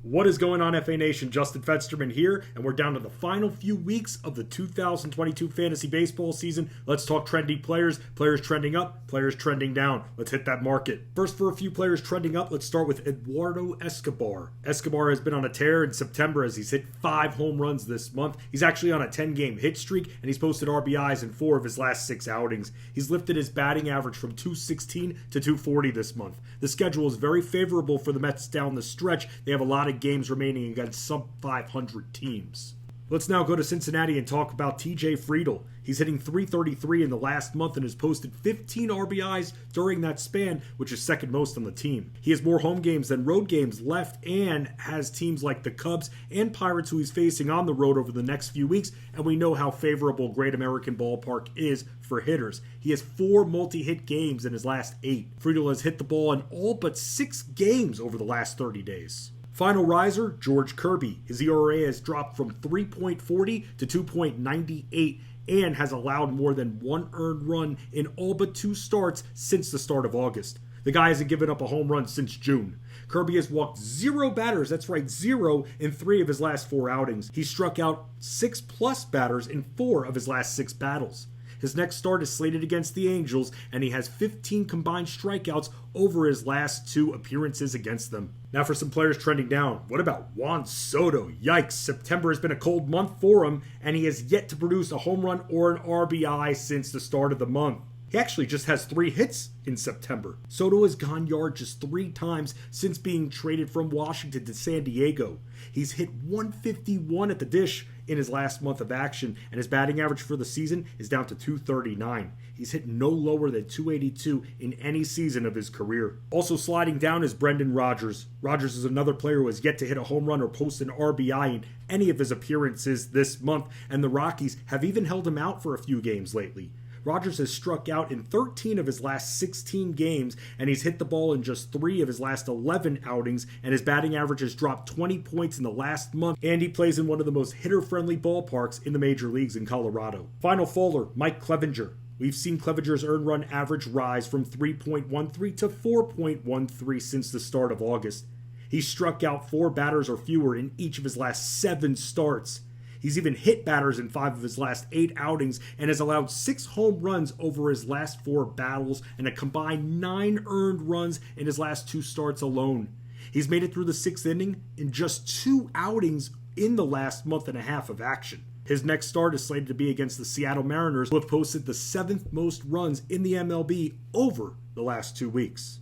What is going on, FA Nation? Justin Fensterman here, and we're down to the final few weeks of the 2022 fantasy baseball season. Let's talk trendy players, players trending up, players trending down. Let's hit that market. First, for a few players trending up, let's start with Eduardo Escobar. Escobar has been on a tear in September as he's hit 5 home runs this month. He's actually on a 10-game hit streak, and he's posted RBIs in 4 of his last 6 outings. He's lifted his batting average from 216 to 240 this month. The schedule is very favorable for the Mets down the stretch. They have a lot of games remaining against sub-500 teams. Let's now go to Cincinnati and talk about TJ Friedl. He's hitting .333 in the last month and has posted 15 RBIs during that span, which is second most on the team. He has more home games than road games left and has teams like the Cubs and Pirates who he's facing on the road over the next few weeks, and we know how favorable Great American Ballpark is for hitters. He has 4 multi-hit games in his last 8. Friedl has hit the ball in all but 6 games over the last 30 days. Final riser, George Kirby. His ERA has dropped from 3.40 to 2.98 and has allowed more than 1 earned run in all but 2 starts since the start of August. The guy hasn't given up a home run since June. Kirby has walked 0 batters, that's right, 0 in 3 of his last 4 outings. He struck out 6+ batters in 4 of his last 6 battles. His next start is slated against the Angels, and he has 15 combined strikeouts over his last 2 appearances against them. Now for some players trending down. What about Juan Soto? Yikes, September has been a cold month for him, and he has yet to produce a home run or an RBI since the start of the month. He actually just has 3 hits in September. Soto has gone yard just 3 times since being traded from Washington to San Diego. He's hit 151 at the dish in his last month of action, and his batting average for the season is down to 239. He's hit no lower than 282 in any season of his career. Also sliding down is Brendan Rodgers. Rodgers is another player who has yet to hit a home run or post an RBI in any of his appearances this month, and the Rockies have even held him out for a few games lately. Rodgers has struck out in 13 of his last 16 games, and he's hit the ball in just 3 of his last 11 outings, and his batting average has dropped 20 points in the last month, and he plays in one of the most hitter-friendly ballparks in the major leagues in Colorado. Final faller, Mike Clevinger. We've seen Clevinger's earned run average rise from 3.13 to 4.13 since the start of August. He's struck out 4 batters or fewer in each of his last 7 starts. He's even hit batters in 5 of his last 8 outings and has allowed 6 home runs over his last 4 battles and a combined 9 earned runs in his last 2 starts alone. He's made it through the 6th inning in just 2 outings in the last month and a half of action. His next start is slated to be against the Seattle Mariners, who have posted the 7th most runs in the MLB over the last 2 weeks.